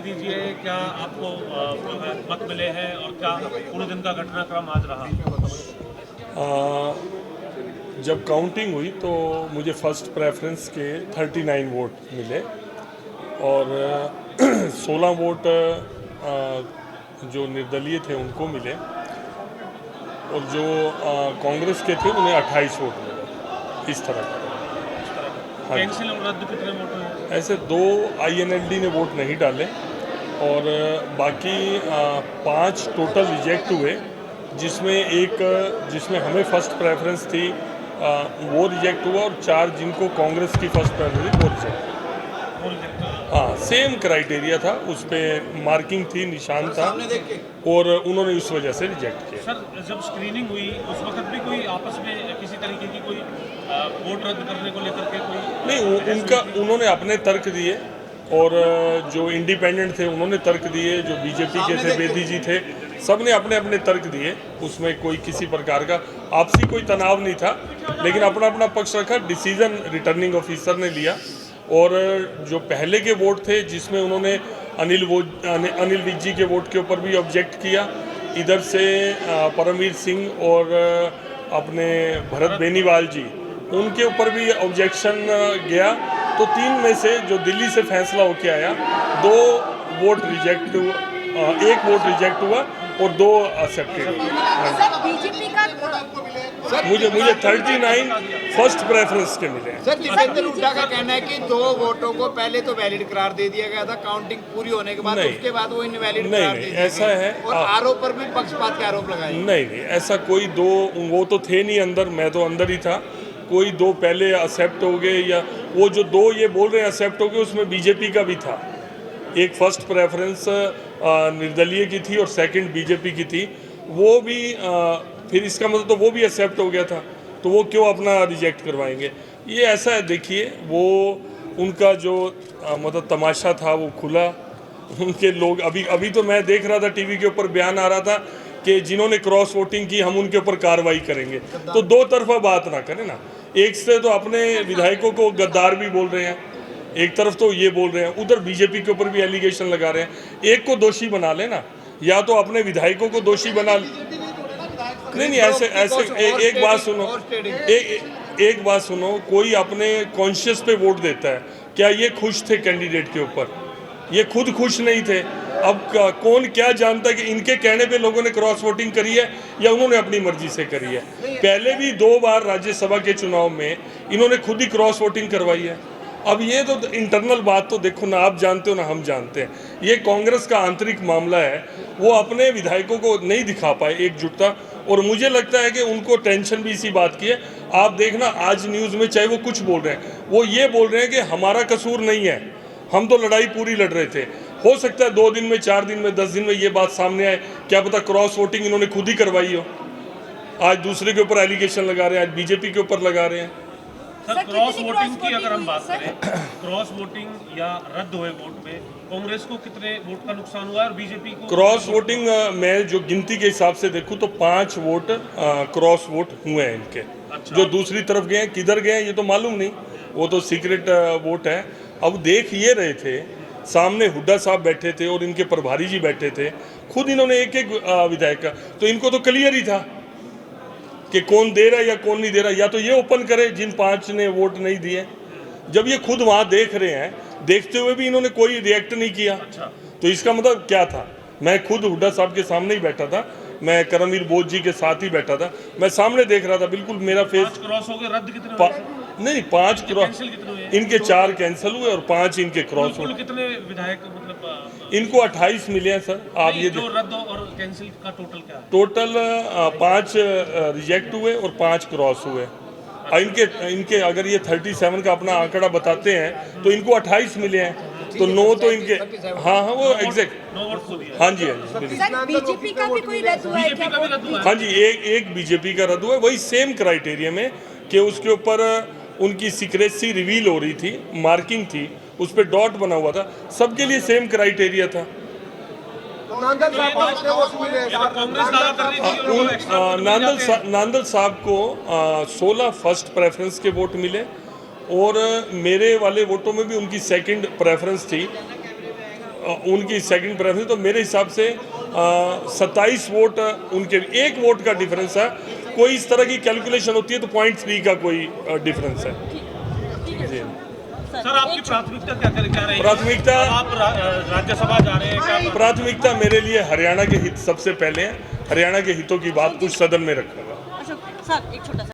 दीजिए, क्या आपको मत मिले हैं और क्या पूरे दिन का घटनाक्रम आज रहा? जब काउंटिंग हुई तो मुझे फर्स्ट प्रेफरेंस के 39 वोट मिले और 16 वोट जो निर्दलीय थे उनको मिले और जो कांग्रेस के थे उन्हें 28 वोट मिले। इस तरह का कैंसिल और रद्द कितने वोट हुए? ऐसे 2 INLD ने वोट नहीं डाले और बाकी 5 टोटल रिजेक्ट हुए, जिसमें हमें फर्स्ट प्रेफरेंस थी वो रिजेक्ट हुआ और 4 जिनको कांग्रेस की फर्स्ट प्रेफरेंस थी वो रिजेक्ट। हाँ, सेम क्राइटेरिया था, उस पर मार्किंग थी, निशान था और उन्होंने उस वजह से रिजेक्ट किया। सर, जब स्क्रीनिंग हुई उस वक्त भी कोई आपस में किसी तरीके की कोई वोट रद्द करने को लेकर के कोई नहीं, उन्होंने अपने तर्क दिए और जो इंडिपेंडेंट थे उन्होंने तर्क दिए, जो बीजेपी के थे बेदी जी थे, सब ने अपने अपने तर्क दिए। उसमें कोई किसी प्रकार का आपसी कोई तनाव नहीं था, लेकिन अपना अपना पक्ष रखा। डिसीजन रिटर्निंग ऑफिसर ने लिया और जो पहले के वोट थे जिसमें उन्होंने अनिल विज जी के वोट के ऊपर भी ऑब्जेक्ट किया, इधर से परमवीर सिंह और अपने भरत बेनीवाल जी उनके ऊपर भी ऑब्जेक्शन गया। तो 3 में से जो दिल्ली से फैसला होके आया, 2 वोट रिजेक्ट हुआ, 1 वोट रिजेक्ट हुआ और 2 एक्सेप्टेड हुआ। बीजेपी का मुझे 39 फर्स्ट प्रेफरेंस के मिले हैं। सर, जितेंद्र हुड्डा का कहना है कि 2 वोटों को पहले तो वैलिड करार दे दिया गया था, काउंटिंग पूरी होने के बाद उसके बाद वो इनवैलिड करार दे दिया ऐसा है और आरोप पर भी पक्षपात के आरोप लगाए। नहीं, ऐसा कोई 2 वो तो थे नहीं अंदर, मैं तो अंदर ही था। कोई 2 पहले एक्सेप्ट हो गए या वो जो 2 ये बोल रहे हैं एक्सेप्ट हो गए, उसमें बीजेपी का भी था। एक फर्स्ट प्रेफरेंस निर्दलीय की थी और सेकंड बीजेपी की थी, वो भी फिर इसका मतलब तो वो भी एक्सेप्ट हो गया था, तो वो क्यों अपना रिजेक्ट करवाएंगे? ये ऐसा है, देखिए वो उनका जो मतलब तमाशा था वो खुला। उनके लोग अभी तो मैं देख रहा था टीवी के ऊपर बयान आ रहा था कि जिन्होंने क्रॉस वोटिंग की हम उनके ऊपर कार्रवाई करेंगे। तो 2 तरफा बात ना करें ना। एक से तो अपने विधायकों को गद्दार भी बोल रहे हैं, एक तरफ तो ये बोल रहे हैं, उधर बीजेपी के ऊपर भी एलिगेशन लगा रहे हैं। एक को दोषी बना लेना, या तो अपने विधायकों को दोषी बना। नहीं, ऐसे एक बात सुनो, एक बात सुनो, कोई अपने कॉन्शियस पे वोट देता है, क्या ये खुश थे कैंडिडेट के ऊपर? ये खुद खुश नहीं थे। अब कौन क्या जानता है कि इनके कहने पे लोगों ने क्रॉस वोटिंग करी है या उन्होंने अपनी मर्जी से करी है? पहले भी 2 बार राज्यसभा के चुनाव में इन्होंने खुद ही क्रॉस वोटिंग करवाई है। अब ये तो इंटरनल बात तो देखो ना, आप जानते हो ना हम जानते हैं, ये कांग्रेस का आंतरिक मामला है। वो अपने विधायकों को नहीं दिखा पाए एकजुटता, और मुझे लगता है कि उनको टेंशन भी इसी बात की है। आप देखना आज न्यूज़ में चाहे वो कुछ बोल रहे हैं, वो ये बोल रहे हैं कि हमारा कसूर नहीं है, हम तो लड़ाई पूरी लड़ रहे थे। हो सकता है 2 दिन में, 4 दिन में, 10 दिन में ये बात सामने आए, क्या पता क्रॉस वोटिंग इन्होंने खुद ही करवाई हो। आज दूसरे के ऊपर एलिगेशन लगा रहे हैं, आज बीजेपी के ऊपर लगा रहे हैं। सर, क्रॉस वोटिंग की अगर हम बात करें, क्रॉस वोटिंग या रद्द हुए वोट में कांग्रेस को कितने वोट का नुकसान हुआ है और बीजेपी को? क्रॉस वोटिंग मैं जो गिनती के हिसाब से देखूं तो 5 वोट क्रॉस वोट हुए हैं इनके। अच्छा। जो दूसरी तरफ गए हैं, किधर गए हैं ये तो मालूम नहीं, वो तो सीक्रेट वोट है। अब देख ये रहे थे, सामने हुड्डा साहब बैठे थे और इनके प्रभारी जी बैठे थे, खुद इन्होंने एक विधायक का, तो इनको तो क्लियर ही था कि कौन दे रहा है या कौन नहीं दे रहा। या तो ये ओपन करे जिन 5 ने वोट नहीं दिए। जब ये खुद वहाँ देख रहे हैं, देखते हुए भी इन्होंने कोई रिएक्ट नहीं किया। अच्छा। तो इसका मतलब क्या था? मैं खुद हुड्डा साहब के सामने ही बैठा था, मैं करमवीर बोध जी के साथ ही बैठा था, मैं सामने देख रहा था, बिल्कुल मेरा फेस। 5 क्रॉस हो गए, रद्द कितने हुए? नहीं, 5 क्रॉस कैंसिल कितने हुए? इनके 4 कैंसिल हुए और 5 इनके क्रॉस हुए। कुल कितने विधायक मतलब इनको 28 मिले हैं सर। आप ये जो रद्द और कैंसिल का टोटल क्या है? टोटल 5 रिजेक्ट हुए और 5 क्रॉस हुए। इनके अगर ये 37 का अपना आंकड़ा बताते हैं तो इनको 28 मिले हैं, तो 9 तो इनके। हाँ, वो एग्जैक्ट। 9 वोट खो दिया। हाँ जी, हाँ जी, सर, बीजेपी का भी कोई रद्द हुआ है क्या? बीजेपी का भी रद्द हुआ है? हाँ जी, एक बीजेपी का रद्द हुआ है, वही सेम क्राइटेरिया में कि उसके ऊपर उनकी सीक्रेसी रिवील हो रही थी, मार्किंग थी, उस पर डॉट बना हुआ था, सबके लिए सेम क्राइटेरिया था। नांदल साहब को 16 फर्स्ट प्रेफरेंस के वोट मिले और मेरे वाले वोटों में भी उनकी सेकंड प्रेफरेंस थी। उनकी सेकंड प्रेफरेंस, तो मेरे हिसाब से 27 वोट उनके, 1 वोट का डिफरेंस है। कोई इस तरह की कैलकुलेशन होती है तो 0.3 का कोई डिफरेंस है। जी। सर आपकी प्राथमिकता क्या रहेगी? प्राथमिकता, आप राज्यसभा जा रहे हैं क्या? प्राथमिकता मेरे लिए हरियाणा के हित सबसे पहले हैं। हरियाणा के हितों की बात कुछ सदन में रखूंगा। अशोक सर एक छोटा सा